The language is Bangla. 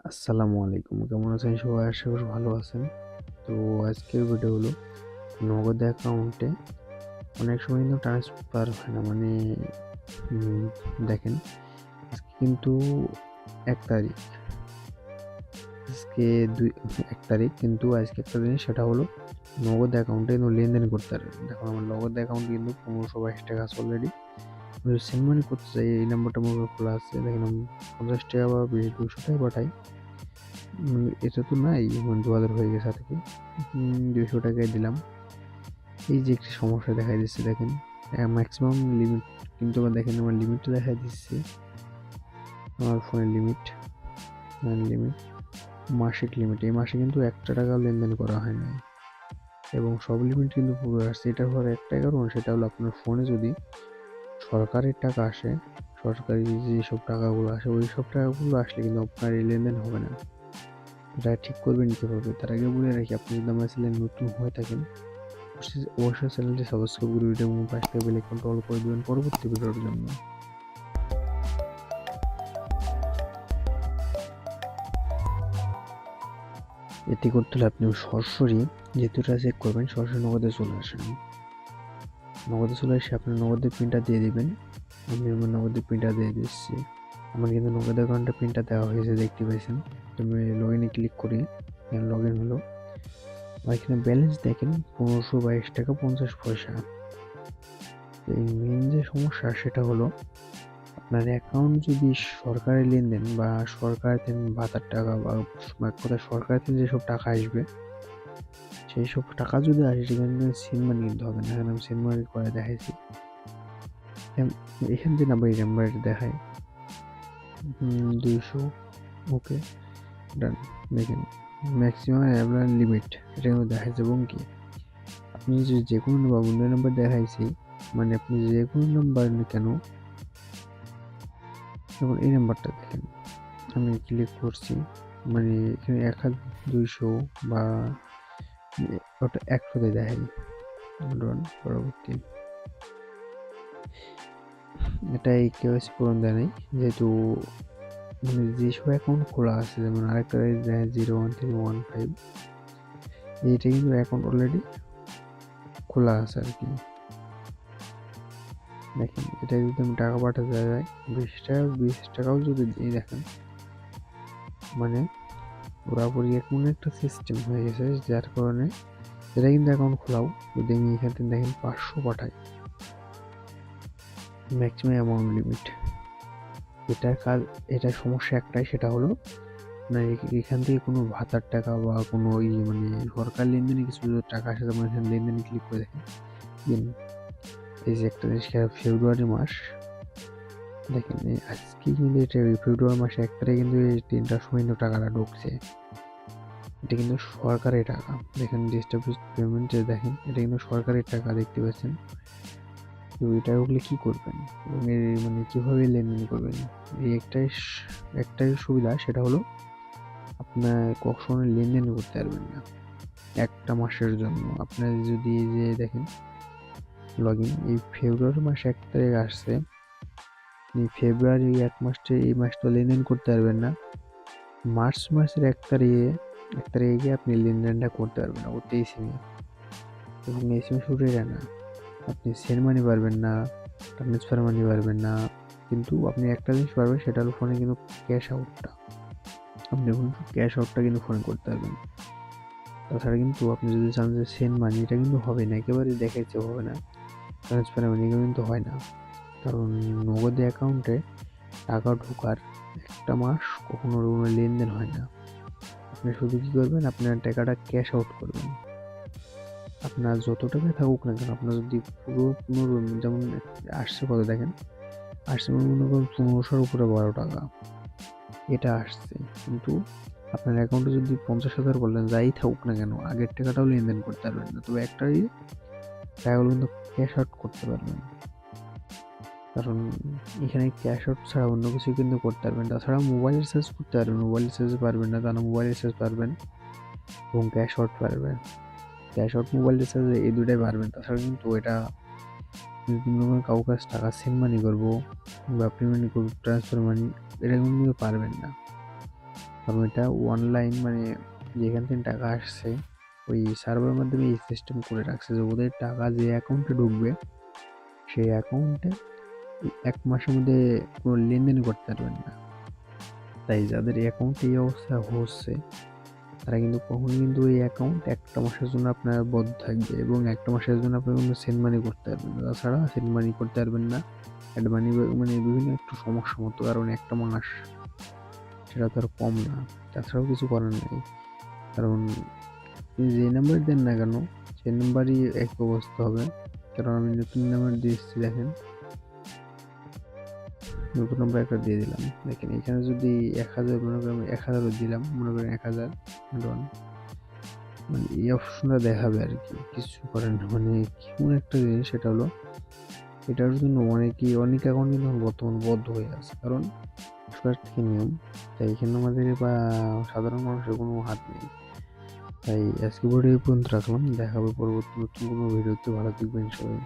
আসসালামু আলাইকুম, কেমন আছেন সবাই? আশা করি ভালো আছেন। তো আজকের ভিডিও হলো নগদ অ্যাকাউন্টে অনেক সময় কিন্তু ট্রান্সফার হয় না, মানে উম, দেখেন, আজকে কিন্তু 1 তারিখ, আজকে দুই 1 তারিখ, কিন্তু আজকে একটা জিনিস, সেটা হলো নগদ অ্যাকাউন্টে কিন্তু লেনদেন করতে পারবেন। দেখুন, আমার নগদ অ্যাকাউন্টে কিন্তু 1522 টাকা আছে অলরেডি। আমি সেন্ড মানি করতে চাই, এই নাম্বারটা মোবাইল খোলা আছে, দেখেন আমি 50 টাকা বা 200 টাকা পাঠাই। এটা তো নাই, মানে 2000 হয়ে গেছে আর কি। 200 টাকায় দিলাম। এই যে একটি সমস্যা দেখা দিচ্ছে, দেখেন ম্যাক্সিমাম লিমিট, কিন্তু আবার দেখেন আমার লিমিটটা দেখা দিচ্ছে, আমার ফোনের লিমিট, লিমিট মাসিক লিমিট, এই মাসে কিন্তু 1 টাকাও লেনদেন করা হয় নাই, এবং সব লিমিট কিন্তু পুরো আসছে। এটার পর একটাই কারণ, সেটা হলো আপনার ফোনে যদি সরকারের টাকা আসে, সরকারি যেসব টাকাগুলো আসে, ওই সব টাকাগুলো আসলে কিন্তু আপনার এই লেনদেন হবে না। এটা ঠিক করবেন কীভাবে, তার আগে বলে রাখি, আপনি যদি আমার চ্যানেলে নতুন হয়ে থাকেন অবশ্যই চ্যানেলটি সাবস্ক্রাইব করে ভিডিও এবং পাশে বেল আইকনটা অল করে দিবেন পরবর্তী ভিডিওর জন্য। এটি করতে হলে আপনি সরাসরি যেহেতুটা চেক করবেন, সরাসরি নগদে চলে আসেন। নগদে চলে এসে আপনার নগদের পিনটা দিয়ে দিবেন। আমি আমার নগদের পিনটা দিয়ে দিচ্ছি। আমার কিন্তু নগদ অ্যাকাউন্টের পিনটা দেওয়া হয়েছে, দেখতে পাইছেন। আমি লগ ইনে ক্লিক করি, লগ ইন হলো। এখানে ব্যালেন্স দেখেন 1522 টাকা 50 পয়সা। এই মেন যে সমস্যা, সেটা হলো আপনার অ্যাকাউন্ট যদি সরকারি লেনদেন বা সরকার থেকে ভাতার টাকা বা এক কথায় সরকার থেকে যেসব টাকা আসবে, সেই সব টাকা যদি আসে, সেখানে সিম মানি নিতে হবে না। এখানে আমি সিম মানি করে দেখাইছি। এখান থেকে নাম্বার নাম্বার দেখায় 200, ওকে ডান। দেখেন ম্যাক্সিমাম অ্যাভেলেবল লিমিট, এটা কিন্তু দেখাইছে, এবং কি আপনি যে কোনো নাম্বার দেখাইছি, মানে আপনি যে কোনো নাম্বার কেন, যেমন এই নাম্বারটা দেখেন, আমি ক্লিক করছি, মানে এখানে 1200 বা ওটা 100-তে দেখাই। পরবর্তী এটাই কেওয়াইসি পূরণ দেয় নাই, যেহেতু মানে যেসব অ্যাকাউন্ট খোলা আছে, যেমন আরেকটা দেয় 011315, এইটা কিন্তু অ্যাকাউন্ট অলরেডি খোলা আছে আর কি। দেখেন, এটা যদি আমি টাকা পাঠাতে যাই 20 টাকাও যদি দিই, দেখেন মানে পুরাপুরি এমন একটা সিস্টেম হয়ে গেছে, যার কারণে এটা কিন্তু অ্যাকাউন্ট খোলাও, যদি আমি এখান থেকে দেখেন 500 পাঠাই, ম্যাক্সিমাম অ্যামাউন্ট লিমিট। এটার কাজ, এটার সমস্যা একটাই, সেটা হলো না, এখান থেকে কোনো ভাতার টাকা বা কোনো মানে সরকার লেনদেনে কিছু টাকা আসে, যেমন এখানে লেনদেনে ক্লিক করে দেখেন, এই যে একটা জিনিস, ফেব্রুয়ারি মাস, দেখেন আজকে কিন্তু এটা ফেব্রুয়ারি মাসে 1 তারিখে কিন্তু এই 3টার সময় কিন্তু টাকাটা ঢুকছে। এটা কিন্তু সরকারি টাকা, দেখেন ডিস্টার্বিং পেমেন্ট, যে দেখেন এটা কিন্তু সরকারি টাকা, দেখতে পাচ্ছেন। তো এই টাকাগুলো কী করবেন এবং এর মানে কীভাবে লেনদেন করবেন, এই একটাই সুবিধা, সেটা হলো আপনার কখনো লেনদেন করতে পারবেন না 1 মাসের জন্য। আপনার যদি যে দেখেন লগ ইন, এই ফেব্রুয়ারি মাসে 1 তারিখ আসছে, এই ফেব্রুয়ারি 1 মাসে, এই মাসটা লেনদেন করতে পারবেন না। মার্চ মাসের 1 তারিখে গিয়ে আপনি লেনদেনটা করতে পারবেন না ওই সিমে, এবং এই সিমে শুধু এটা না, আপনি সেন্ড মানি পারবেন না, ট্রান্সফার মানি পারবেন না, কিন্তু আপনি একটা জিনিস পারবেন, সেটা হলো ফোনে কিন্তু ক্যাশ আউটটা, আপনি কিন্তু ক্যাশ আউটটা কিন্তু ফোনে করতে পারবেন। তাছাড়া কিন্তু আপনি যদি চান যে সেন্ড মানি, এটা কিন্তু হবে না, একেবারে দেখাইছে হবে না। ট্রান্সফার মানি কিন্তু হয় না, কারণ নগদে অ্যাকাউন্টে টাকা ঢোকার 1 মাস কখনো কোনো লেনদেন হয় না। আপনি শুধু কী করবেন, আপনার টাকাটা ক্যাশ আউট করবেন। আপনার যত টাকা থাকুক না কেন, আপনার যদি পুরো যেমন আসছে কত দেখেন, আসছে মনে করেন 1500-র উপরে 12 টাকা, এটা আসছে, কিন্তু আপনার অ্যাকাউন্টে যদি 50,000 বললেন, যাই থাকুক না কেন, আগের টাকাটাও লেনদেন করতে পারবেন না, তবে একটাই টাকাগুলো কিন্তু ক্যাশ আউট করতে পারবেন, কারণ এখানে ক্যাশ আউট ছাড়া অন্য কিছু কিন্তু করতে পারবেন। তাছাড়া মোবাইল রিচার্জ করতে পারবেন, মোবাইল রিচার্জ পারবেন না তা না, মোবাইল রিচার্জ পারবেন এবং ক্যাশ আউট পারবেন। ক্যাশ আউট, মোবাইল রিচার্জ, এই দুটাই পারবেন। তাছাড়া কিন্তু এটা যদি মনে করেন কারো কাছে টাকা সেন্ড মানি করবো বা পেমেন্ট করবো, ট্রান্সফার মানি, এটা কিন্তু পারবেন না। কারণ এটা অনলাইন, মানে যেখান থেকে টাকা আসছে ওই সার্ভারের মাধ্যমে এই সিস্টেম করে রাখছে যে ওদের টাকা যে অ্যাকাউন্টে ঢুকবে সেই অ্যাকাউন্টে 1 মাসের মধ্যে কোনো লেনদেন করতে পারবেন না। তাই যাদের অ্যাকাউন্টে এই অবস্থা হচ্ছে তারা কিন্তু কখনোই কিন্তু ওই অ্যাকাউন্ট 1টা মাসের জন্য আপনার বন্ধ থাকবে, এবং 1টা মাসের জন্য আপনি কোনো সেন্ড মানি করতে পারবেন না। তাছাড়া সেন্ড মানি করতে পারবেন না, অ্যাড মানি, মানে বিভিন্ন একটু সমস্যা মতো, কারণ 1টা মাস সেটা তো আর কম না। তাছাড়াও কিছু করার নেই, কারণ আপনি যে নাম্বার দেন না কেন সেই নাম্বারই এক অবস্থা হবে। কারণ আমি নতুন নাম্বার দিয়েছি, দেখেন নতুন নাম্বার একটা দিয়ে দিলাম। দেখেন এখানে যদি 1000, মনে করেন আমি 1000 দিলাম, মনে করেন 1000 ডন, মানে এই অপশনটা দেখাবে আর কি, কিছু করেন না। মানে কেমন একটা জিনিস, সেটা হলো এটার জন্য অনেক অ্যাকাউন্ট কিন্তু বর্তমান বদ্ধ হয়ে আছে, কারণ সরকার থেকে নিয়ম। তাই এখানে আমাদের বা সাধারণ মানুষের কোনো হাত নেই। তাই আজকে ভিডিও এই পর্যন্ত রাখলাম, দেখা হবে পরবর্তী নতুন কোনো ভিডিওতে। ভালো থাকবেন সবাই।